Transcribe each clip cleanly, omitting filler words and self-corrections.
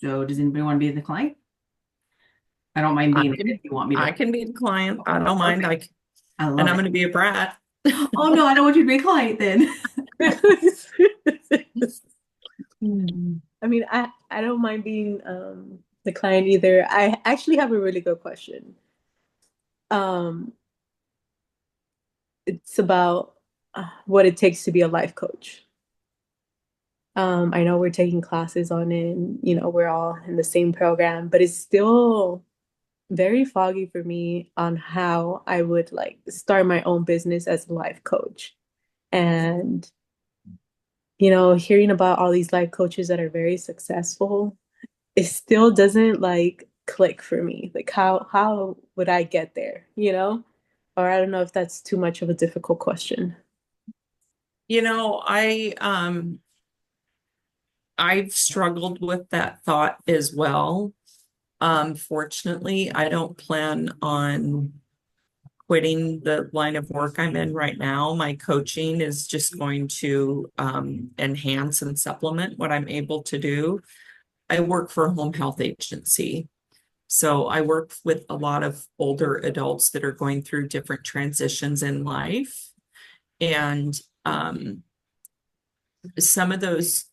So does anybody want to be the client? I don't mind I being it if can you want me I to. can be the client. I don't mind. Perfect. I And love I'm it. going to be a brat. Oh no, I don't want you to be a client then. I mean, I don't mind being the client either. I actually have a really good question. Um, it's about what it takes to be a life coach. I know we're taking classes on it, and we're all in the same program, but it's still very foggy for me on how I would like start my own business as a life coach. And hearing about all these life coaches that are very successful, it still doesn't like click for me. Like how would I get there, Or I don't know if that's too much of a difficult question. I've struggled with that thought as well. Fortunately, I don't plan on quitting the line of work I'm in right now. My coaching is just going to enhance and supplement what I'm able to do. I work for a home health agency. So I work with a lot of older adults that are going through different transitions in life. And some of those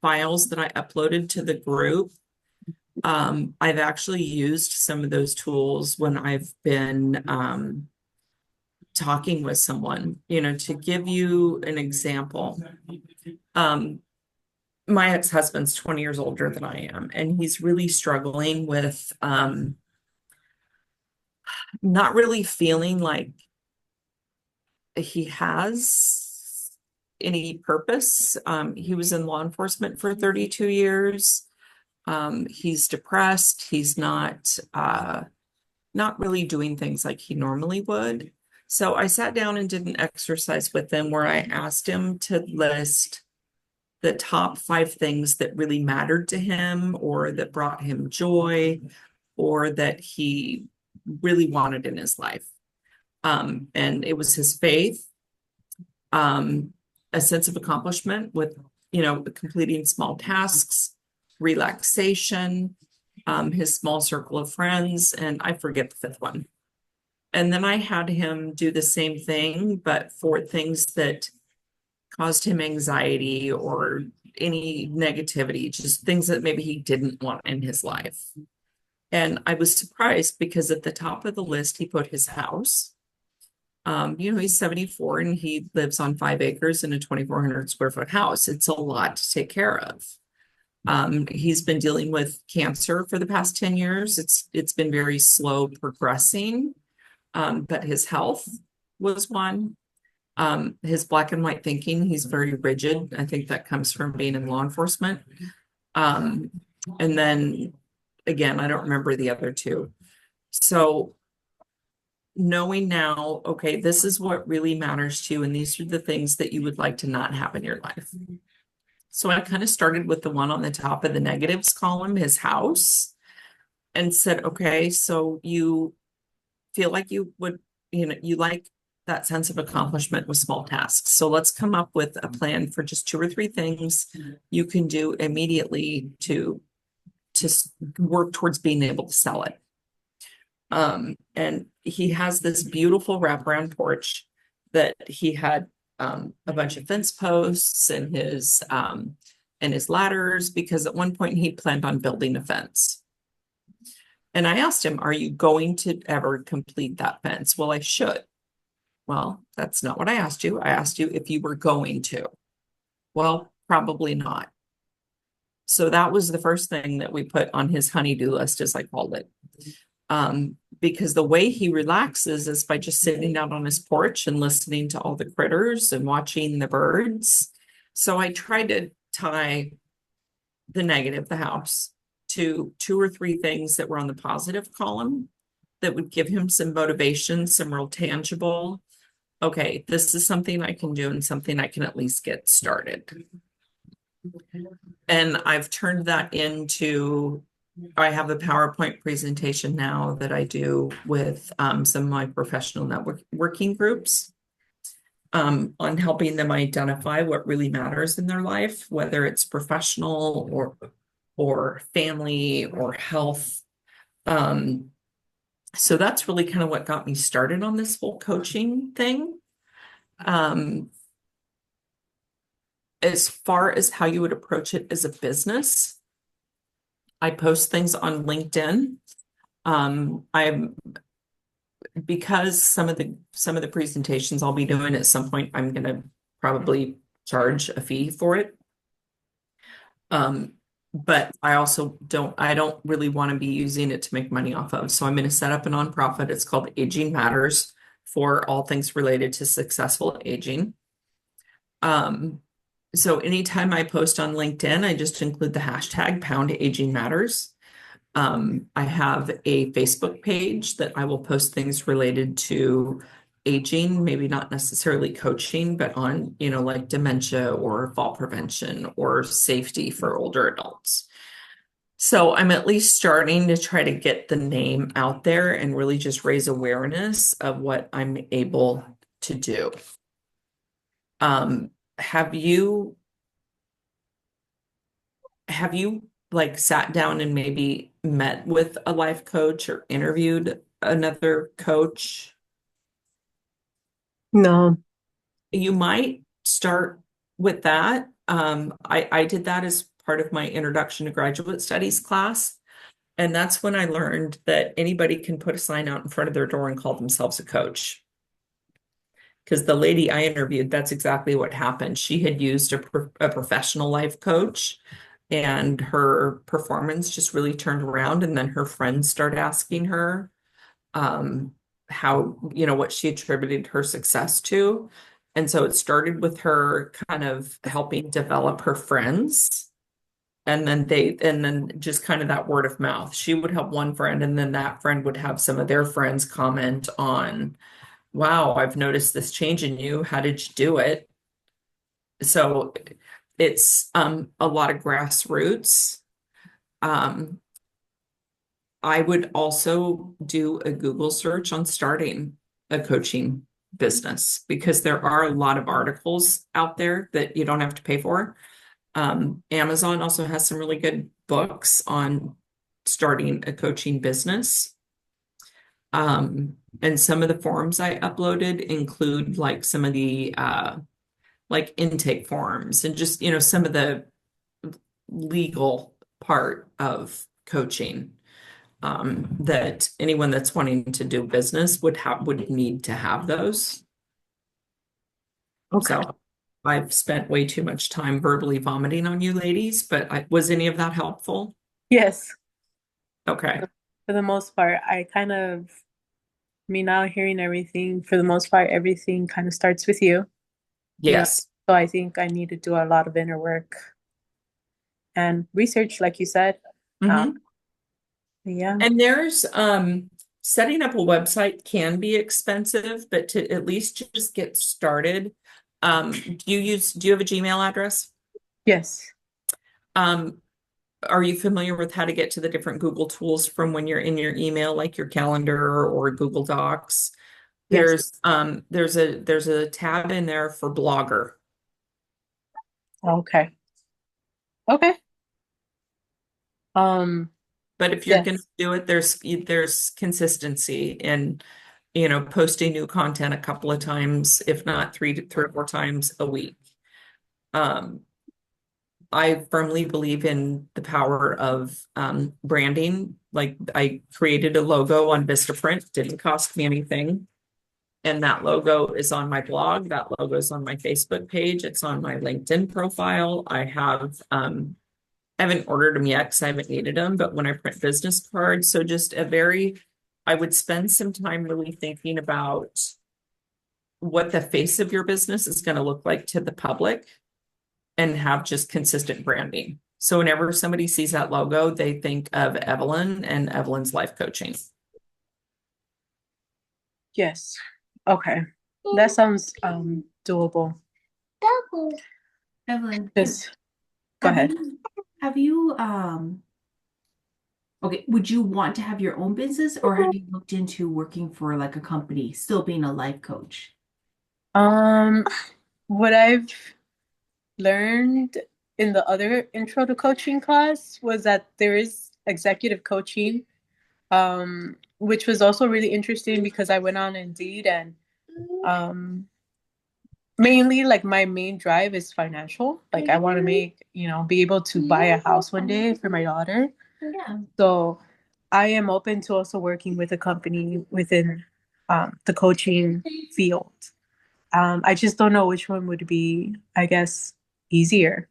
files that I uploaded to the group, I've actually used some of those tools when I've been talking with someone. To give you an example, um, my ex-husband's 20 years older than I am, and he's really struggling with not really feeling like he has any purpose. He was in law enforcement for 32 years. He's depressed. He's not really doing things like he normally would. So I sat down and did an exercise with him where I asked him to list the top 5 things that really mattered to him or that brought him joy or that he really wanted in his life. And it was his faith, a sense of accomplishment with, completing small tasks, relaxation, his small circle of friends, and I forget the 5th one. And then I had him do the same thing, but for things that caused him anxiety or any negativity, just things that maybe he didn't want in his life. And I was surprised because at the top of the list, he put his house. He's 74 and he lives on 5 acres in a 2,400 square foot house. It's a lot to take care of. He's been dealing with cancer for the past 10 years. It's been very slow progressing, but his health was one. His black and white thinking, he's very rigid. I think that comes from being in law enforcement. Um, and then again, I don't remember the other 2. So knowing now, okay, this is what really matters to you, and these are the things that you would like to not have in your life. So I kind of started with the one on the top of the negatives column, his house, and said, okay, so you feel like you would, you like that sense of accomplishment with small tasks. So let's come up with a plan for just 2 or 3 things you can do immediately to work towards being able to sell it. And he has this beautiful wraparound porch that he had a bunch of fence posts and his ladders, because at one point he planned on building a fence. And I asked him, are you going to ever complete that fence? Well, I should. Well, that's not what I asked you. I asked you if you were going to. Well, probably not. So that was the first thing that we put on his honey-do list, as I called it. Because the way he relaxes is by just sitting out on his porch and listening to all the critters and watching the birds. So I tried to tie the negative, the house, to 2 or 3 things that were on the positive column that would give him some motivation, some real tangible, okay, this is something I can do and something I can at least get started. And I've turned that into, I have a PowerPoint presentation now that I do with some of my professional networking groups. on helping them identify what really matters in their life, whether it's professional or family or health. So that's really kind of what got me started on this whole coaching thing. As far as how you would approach it as a business, I post things on LinkedIn. I'm because some of the presentations I'll be doing at some point, I'm gonna probably charge a fee for it. But I also I don't really want to be using it to make money off of. So I'm going to set up a nonprofit. It's called Aging Matters, for all things related to successful aging. So anytime I post on LinkedIn, I just include the hashtag #AgingMatters. I have a Facebook page that I will post things related to aging, maybe not necessarily coaching, but on, like dementia or fall prevention or safety for older adults. So I'm at least starting to try to get the name out there and really just raise awareness of what I'm able to do. Have you like sat down and maybe met with a life coach or interviewed another coach? No. You might start with that. I did that as part of my introduction to graduate studies class. And that's when I learned that anybody can put a sign out in front of their door and call themselves a coach. Because the lady I interviewed, that's exactly what happened. She had used a professional life coach, and her performance just really turned around. And then her friends started asking her how, what she attributed her success to. And so it started with her kind of helping develop her friends. And then just kind of that word of mouth. She would have one friend, and then that friend would have some of their friends comment on, wow, I've noticed this change in you. How did you do it? So it's a lot of grassroots. I would also do a Google search on starting a coaching business, because there are a lot of articles out there that you don't have to pay for. Amazon also has some really good books on starting a coaching business. And some of the forms I uploaded include like some of the like intake forms and just, some of the legal part of coaching that anyone that's wanting to do business would need to have those. Okay. So I've spent way too much time verbally vomiting on you ladies, but was any of that helpful? Yes. Okay. For the most part, now hearing everything, for the most part, everything kind of starts with you. Yes. So I think I need to do a lot of inner work and research, like you said. Mhm. Yeah. And there's setting up a website can be expensive, but to at least just get started. Do you have a Gmail address? Yes. Are you familiar with how to get to the different Google tools from when you're in your email, like your calendar or Google Docs? Yes. There's a tab in there for Blogger. Okay. Okay. But if you're going to Yes. do it, there's consistency in, posting new content a couple of times, if not three or four times a week. I firmly believe in the power of branding. Like, I created a logo on Vistaprint, didn't cost me anything. And that logo is on my blog. That logo is on my Facebook page. It's on my LinkedIn profile. I haven't ordered them yet because I haven't needed them, but when I print business cards, so just I would spend some time really thinking about what the face of your business is going to look like to the public and have just consistent branding. So whenever somebody sees that logo, they think of Evelyn and Evelyn's life coaching. Yes. Okay. That sounds doable. Evelyn, Just go ahead. Have you okay, would you want to have your own business, or have you looked into working for like a company, still being a life coach? Um, what I've learned in the other intro to coaching class was that there is executive coaching, which was also really interesting because I went on Indeed and um mainly like my main drive is financial. Like I want to make, be able to buy a house one day for my daughter. Yeah. So I am open to also working with a company within the coaching field. I just don't know which one would be, I guess, easier,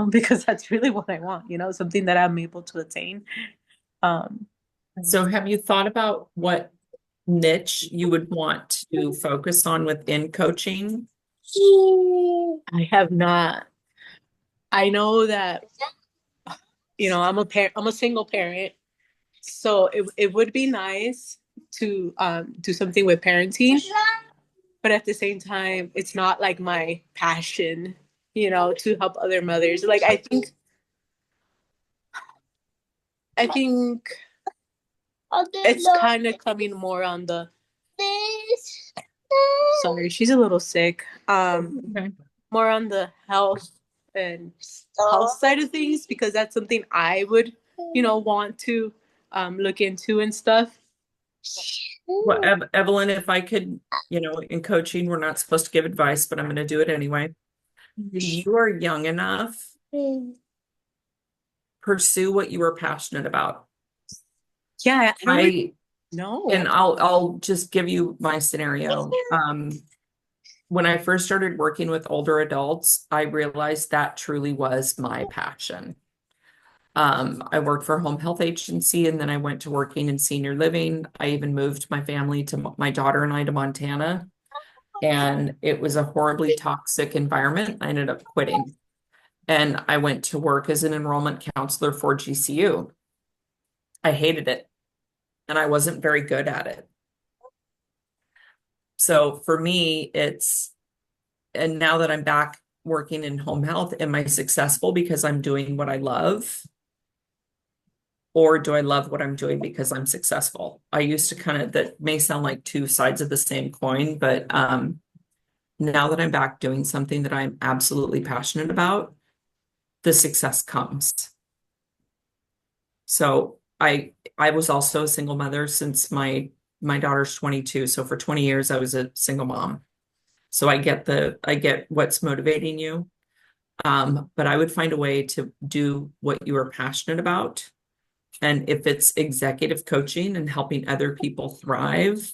because that's really what I want, something that I'm able to attain. Um, So have you thought about what niche you would want to focus on within coaching? I have not. I know that, I'm a single parent, so it would be nice to do something with parenting, but at the same time, it's not like my passion, to help other mothers. Like I think it's kind of coming more on the sorry, she's a little sick. Okay. More on the and health side of things because that's something I would, want to look into and stuff. Well, Evelyn, if I could, in coaching, we're not supposed to give advice, but I'm going to do it anyway. You are young enough, pursue what you are passionate about. Yeah, I don't really And know. I'll just give you my scenario. When I first started working with older adults, I realized that truly was my passion. I worked for a home health agency and then I went to working in senior living. I even moved my family to my daughter and I to Montana. And it was a horribly toxic environment. I ended up quitting. And I went to work as an enrollment counselor for GCU. I hated it and I wasn't very good at it. So for me, and now that I'm back working in home health, am I successful because I'm doing what I love? Or do I love what I'm doing because I'm successful? I used to that may sound like two sides of the same coin, but now that I'm back doing something that I'm absolutely passionate about, the success comes. So I was also a single mother since my daughter's 22. So for 20 years I was a single mom. So I get what's motivating you. But I would find a way to do what you are passionate about. And if it's executive coaching and helping other people thrive,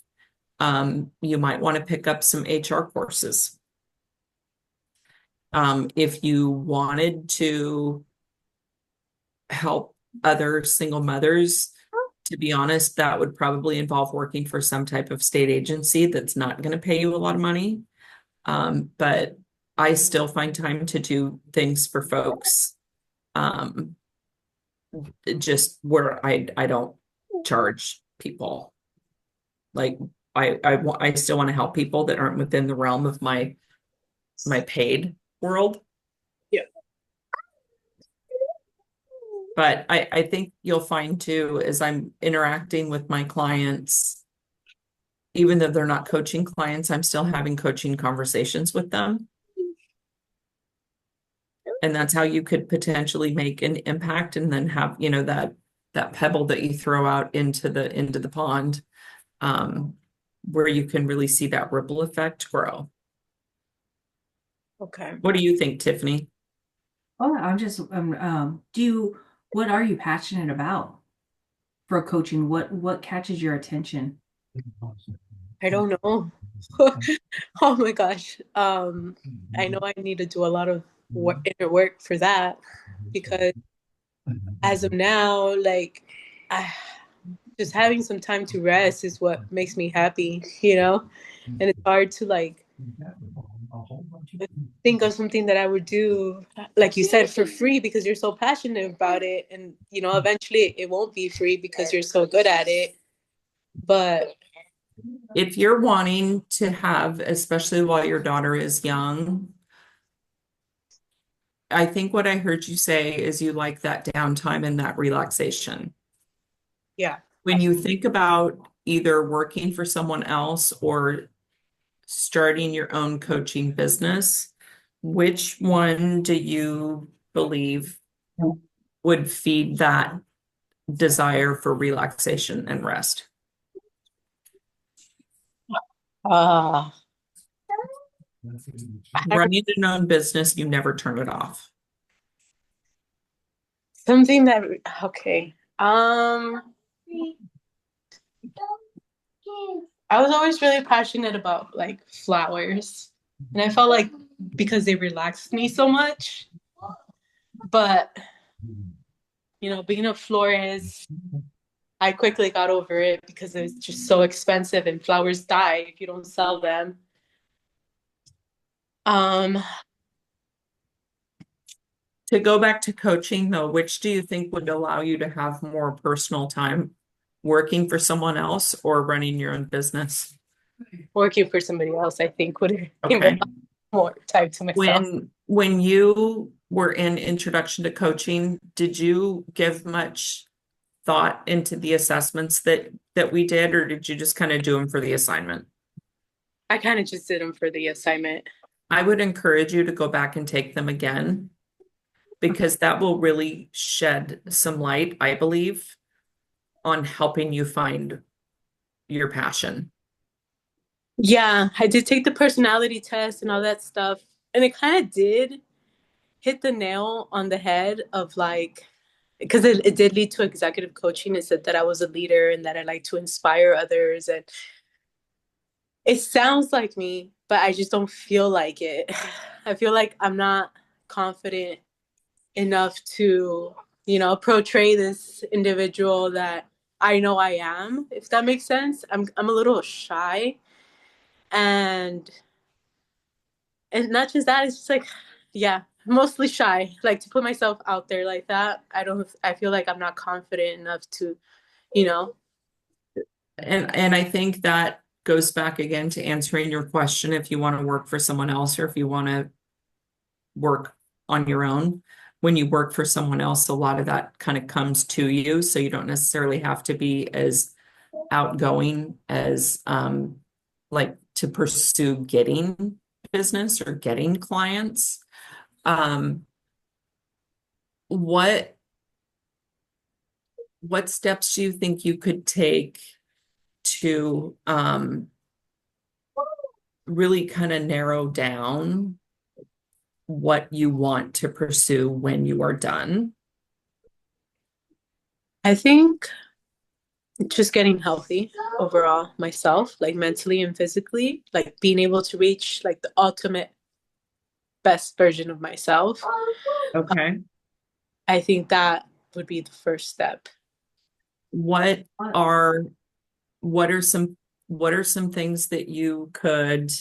you might want to pick up some HR courses. If you wanted to help other single mothers, to be honest, that would probably involve working for some type of state agency that's not going to pay you a lot of money. But I still find time to do things for folks. Just where I don't charge people. Like I still want to help people that aren't within the realm of my paid world. Yeah. But I think you'll find too, as I'm interacting with my clients, even though they're not coaching clients, I'm still having coaching conversations with them. And that's how you could potentially make an impact and then have, that pebble that you throw out into the pond, where you can really see that ripple effect grow. Okay. What do you think, Tiffany? Oh, I'm just what are you passionate about for coaching? What catches your attention? I don't know. Oh my gosh. I know I need to do a lot of inner work for that because as of now, like, I, just having some time to rest is what makes me happy, And it's hard to like think of something that I would do, like you said, for free because you're so passionate about it, and eventually it won't be free because you're so good at it. But If you're wanting to have, especially while your daughter is young, I think what I heard you say is you like that downtime and that relaxation. yeah, When you think about either working for someone else or starting your own coaching business, which one do you believe would feed that desire for relaxation and rest? Uh, Running an own business, you never turn it off. something that okay. I was always really passionate about like flowers. And I felt like because they relaxed me so much, but being a florist, I quickly got over it because it's just so expensive and flowers die if you don't sell them. Um, To go back to coaching though, which do you think would allow you to have more personal time working for someone else or running your own business? Working for somebody else, I think, would give Okay. more time to myself. When you were in introduction to coaching, did you give much thought into the assessments that we did, or did you just kind of do them for the assignment? I kind of just did them for the assignment. I would encourage you to go back and take them again because that will really shed some light, I believe, on helping you find your passion. Yeah, I did take the personality test and all that stuff. And it kind of did hit the nail on the head of like, because it did lead to executive coaching. It said that I was a leader and that I like to inspire others. And it sounds like me, but I just don't feel like it. I feel like I'm not confident enough to, portray this individual that I know I am, if that makes sense. I'm a little shy and not just that, it's just like, yeah, mostly shy. Like to put myself out there like that, I feel like I'm not confident enough to, you know. And I think that goes back again to answering your question if you want to work for someone else or if you want to work on your own. When you work for someone else, a lot of that kind of comes to you. So you don't necessarily have to be as outgoing as like to pursue getting business or getting clients. Um, what what steps do you think you could take to really kind of narrow down what you want to pursue when you are done? I think just getting healthy overall myself, like mentally and physically, like being able to reach like the ultimate best version of myself. Okay. I think that would be the first step. What are what are some what are some things that you could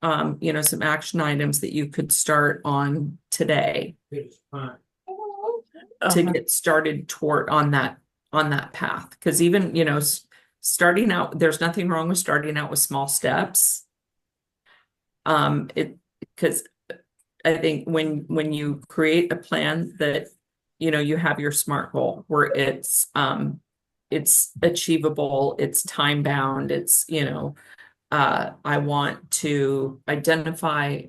some action items that you could start on today to Uh-huh. get started toward on that path? Because even, starting out, there's nothing wrong with starting out with small steps. It because I think when you create a plan that you have your SMART goal where it's achievable, it's time bound, it's I want to identify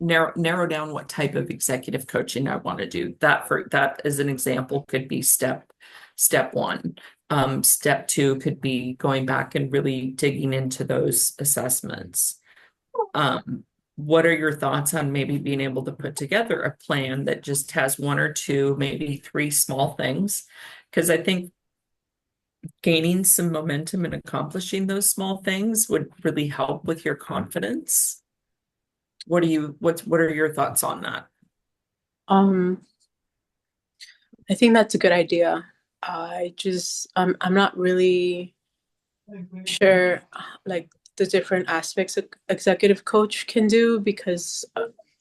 narrow down what type of executive coaching I want to do. That as an example could be step one. Step two could be going back and really digging into those assessments. What are your thoughts on maybe being able to put together a plan that just has one or two, maybe three small things? Because I think gaining some momentum and accomplishing those small things would really help with your confidence. What are your thoughts on that? Um, I think that's a good idea. I'm not really sure like the different aspects of executive coach can do because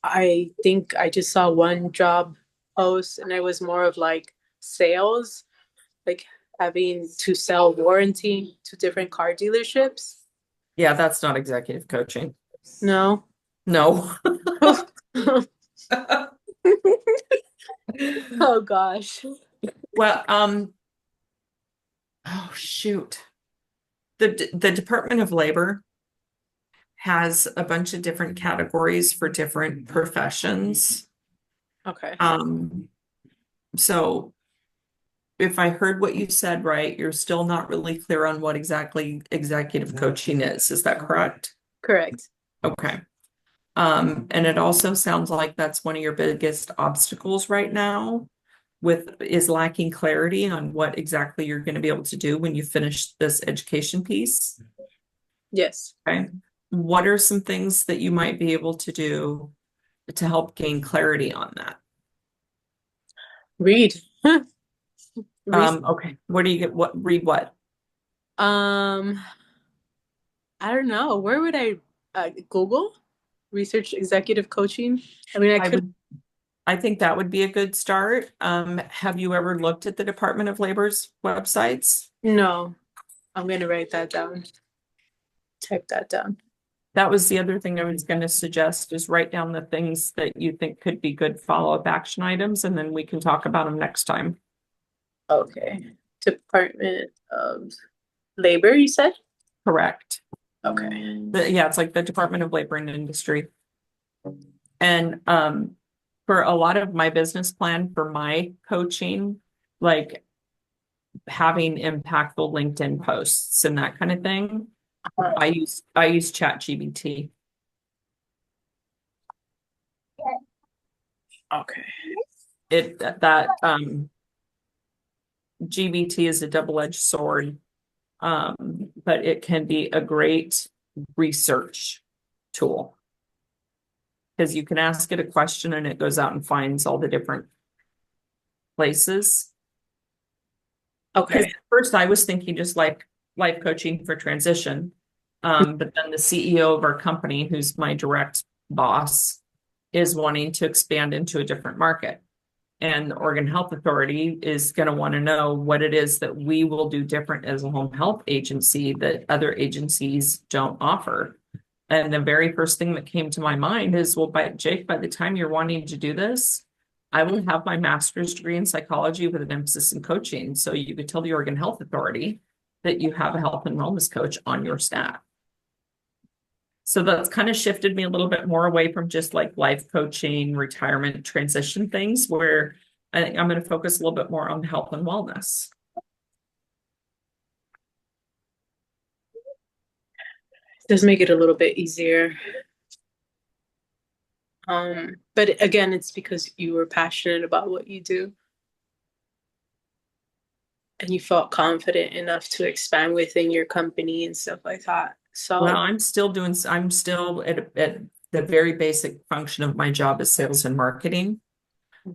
I think I just saw one job post and it was more of like sales, like having to sell warranty to different car dealerships. Yeah, that's not executive coaching. No. No. Oh gosh. Well, oh shoot. The Department of Labor has a bunch of different categories for different professions. Okay. So if I heard what you said right, you're still not really clear on what exactly executive coaching is. Is that correct? Correct. Okay. And it also sounds like that's one of your biggest obstacles right now is lacking clarity on what exactly you're going to be able to do when you finish this education piece. Yes. Okay. What are some things that you might be able to do to help gain clarity on that? Read. Re Okay. What do you get? Read what? um, I don't know. Where would I Google research executive coaching? I mean, I I could. would, I think that would be a good start. Have you ever looked at the Department of Labor's websites? No, I'm gonna write that down. Type that down. That was the other thing I was going to suggest is write down the things that you think could be good follow-up action items, and then we can talk about them next time. Okay. Department of Labor, you said? Correct. Okay. Yeah, it's like the Department of Labor and Industry. And for a lot of my business plan for my coaching, like having impactful LinkedIn posts and that kind of thing, I use ChatGPT. Okay. That GBT is a double-edged sword, but it can be a great research tool because you can ask it a question and it goes out and finds all the different places. Because Okay. at first I was thinking just like life coaching for transition. But then the CEO of our company, who's my direct boss, is wanting to expand into a different market. And the Oregon Health Authority is going to want to know what it is that we will do different as a home health agency that other agencies don't offer. And the very first thing that came to my mind is, well, Jake, by the time you're wanting to do this, I will have my master's degree in psychology with an emphasis in coaching. So you could tell the Oregon Health Authority that you have a health and wellness coach on your staff. So that's kind of shifted me a little bit more away from just like life coaching, retirement, transition things, where I think I'm going to focus a little bit more on health and wellness. Does make it a little bit easier. But again, it's because you were passionate about what you do and you felt confident enough to expand within your company and stuff like that. Well, So, I'm still at the very basic function of my job as sales and marketing.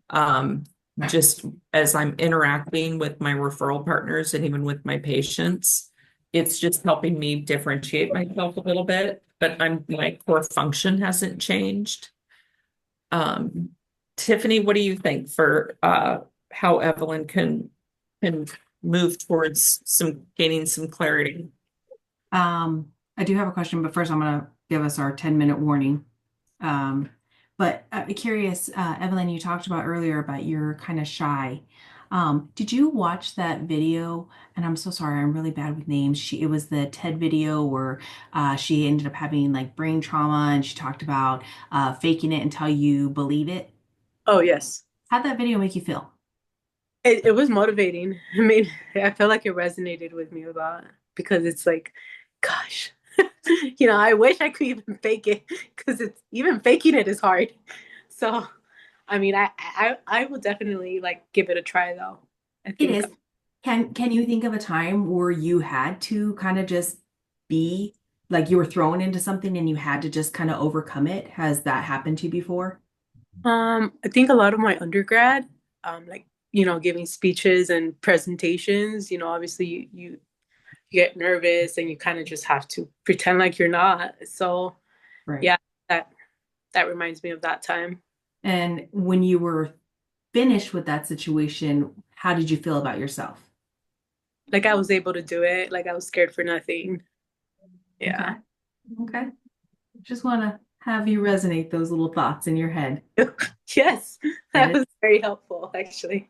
Um, just as I'm interacting with my referral partners and even with my patients, it's just helping me differentiate myself a little bit, but my core function hasn't changed. Um, Tiffany, what do you think for how Evelyn can move towards gaining some clarity? I do have a question, but first I'm gonna give us our 10-minute warning. But curious, Evelyn, you talked about earlier about you're kind of shy. Did you watch that video? And I'm so sorry, I'm really bad with names. It was the TED video where she ended up having like brain trauma and she talked about faking it until you believe it. oh yes, How'd that video make you feel? it was motivating. I mean, I feel like it resonated with me a lot because it's like, gosh, I wish I could even fake it because it's even faking it is hard. So, I mean, I will definitely like give it a try though. I It think is. Can you think of a time where you had to kind of just be like you were thrown into something and you had to just kind of overcome it? Has that happened to you before? I think a lot of my undergrad, like, giving speeches and presentations, obviously you get nervous and you kind of just have to pretend like you're not. So Right. yeah, that reminds me of that time. And when you were finished with that situation, how did you feel about yourself? Like I was able to do it, like I was scared for nothing. Okay. Yeah. Okay. Just want to have you resonate those little thoughts in your head. Yes, That that is was very helpful actually.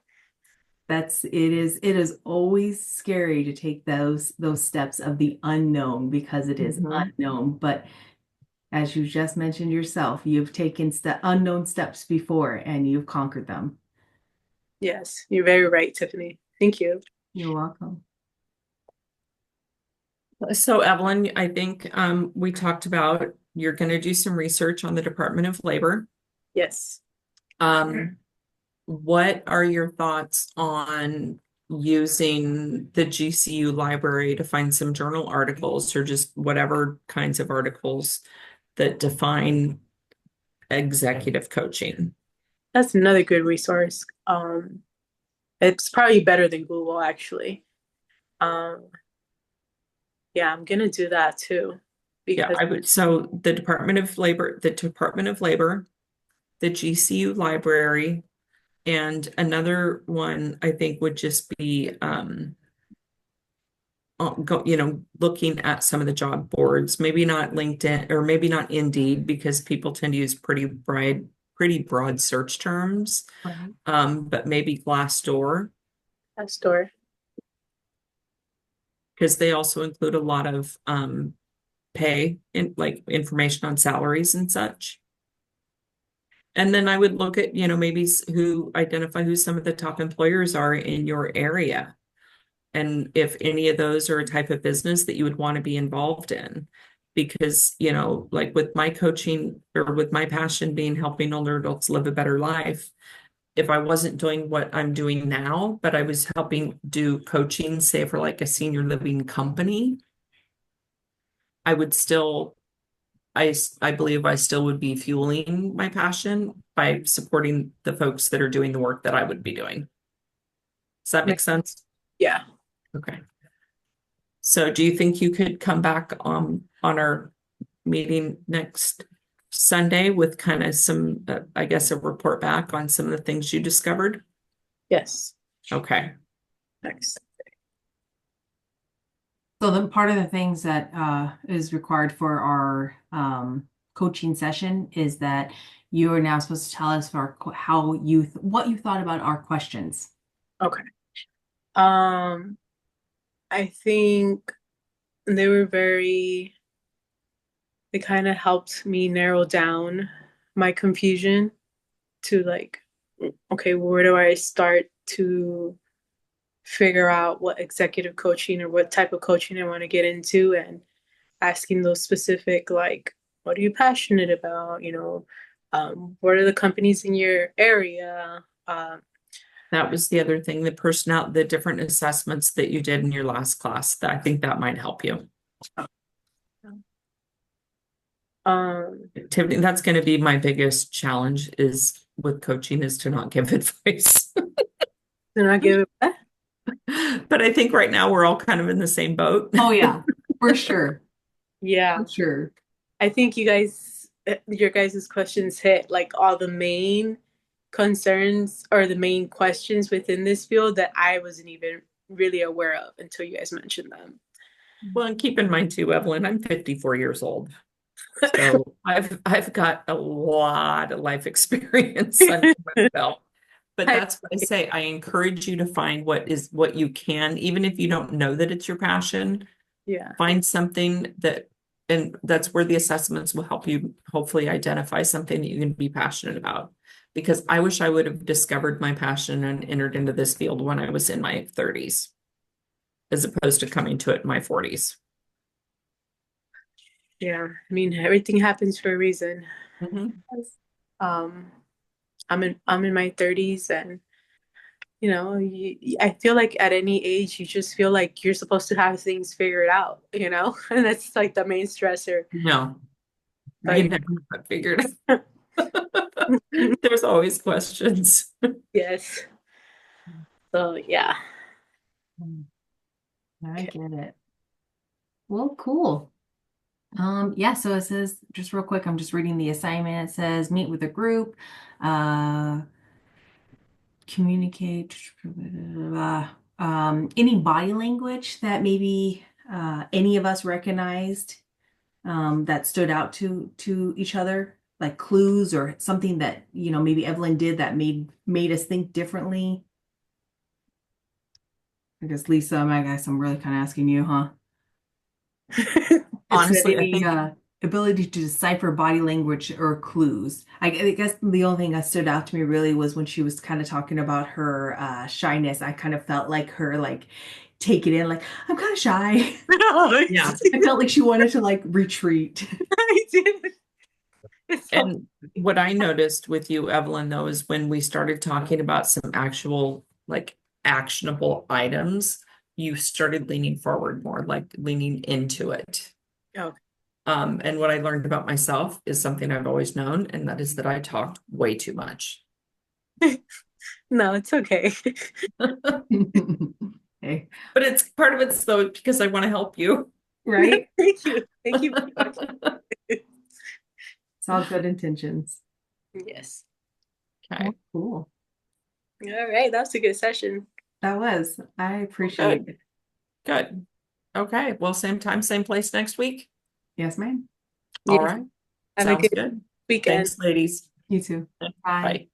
it is always scary to take those steps of the unknown because it is Mhm. unknown, but as you just mentioned yourself, you've taken unknown steps before and you've conquered them. Yes, you're very right, Tiffany. Thank you. You're welcome. So Evelyn, I think we talked about you're going to do some research on the Department of Labor. Yes. What are your thoughts on using the GCU library to find some journal articles or just whatever kinds of articles that define executive coaching? That's another good resource. It's probably better than Google, actually. Um, yeah, I'm gonna do that too Yeah, because I would. So the Department of Labor, the GCU library, and another one I think would just be looking at some of the job boards, maybe not LinkedIn or maybe not Indeed because people tend to use pretty broad search terms. Right. But maybe Glassdoor that store. because they also include a lot of pay and like information on salaries and such. And then I would look at, maybe identify who some of the top employers are in your area. And if any of those are a type of business that you would want to be involved in. Because, like with my coaching or with my passion being helping older adults live a better life, if I wasn't doing what I'm doing now, but I was helping do coaching, say for like a senior living company, I would still I believe I still would be fueling my passion by supporting the folks that are doing the work that I would be doing. Does that make sense? Yeah. Okay. So do you think you could come back on our meeting next Sunday with kind of some, I guess, a report back on some of the things you discovered? Yes. Okay. Next. So the part of the things that is required for our coaching session is that you are now supposed to tell us for what you thought about our questions. Okay. I think they were they kind of helped me narrow down my confusion to like, okay, where do I start to figure out what executive coaching or what type of coaching I want to get into, and asking those specific, like, what are you passionate about? What are the companies in your area? That was the other thing, the different assessments that you did in your last class. That I think that might help you. Tiffany, that's going to be my biggest challenge is with coaching is to not give advice. Then I give it. But I think right now we're all kind of in the same boat. Oh yeah, for sure. Yeah. For sure. I think your guys' questions hit like all the main concerns or the main questions within this field that I wasn't even really aware of until you guys mentioned them. Well, and keep in mind too, Evelyn, I'm 54 years old. So I've got a lot of life experience under my belt. But that's what I say. I encourage you to find what you can, even if you don't know that it's your passion, Yeah. find something and that's where the assessments will help you hopefully identify something that you can be passionate about. Because I wish I would have discovered my passion and entered into this field when I was in my 30s, as opposed to coming to it in my 40s. Yeah. I mean, everything happens for a reason. Mhm. Um, I'm in my 30s, and I feel like at any age you just feel like you're supposed to have things figured out, and that's like the main stressor. No, you Like, never got figured. There's always questions. yes. So yeah. I get it. Well, cool. Yeah, so it says just real quick, I'm just reading the assignment. It says meet with a group, uh, communicate, any body language that maybe any of us recognized that stood out to each other, like clues or something that, maybe Evelyn did that made us think differently. I guess Lisa, I guess I'm really kind of asking you, huh? Is there Honestly, I any think Yeah. ability to decipher body language or clues. I guess the only thing that stood out to me really was when she was kind of talking about her shyness. I kind of felt like her like take it in, like I'm kind of shy. Yeah. I felt like she wanted to like retreat. I did. It's so And what I noticed with you, Evelyn, though, is when we started talking about some actual like actionable items, you started leaning forward more, like leaning into it. okay. And what I learned about myself is something I've always known, and that is that I talked way too much. No, it's okay. Okay, But it's part of it's though because I want to help you. right? Thank you. Thank you very much. It's all good intentions. Yes. Okay, Well, cool. All right. That was a good session. That was. I appreciate good, it. good. Okay, well, same time, same place next week. Yes, ma'am. All Yes. right, Have a sounds good good. weekend. Thanks, ladies. You too. Bye. Bye.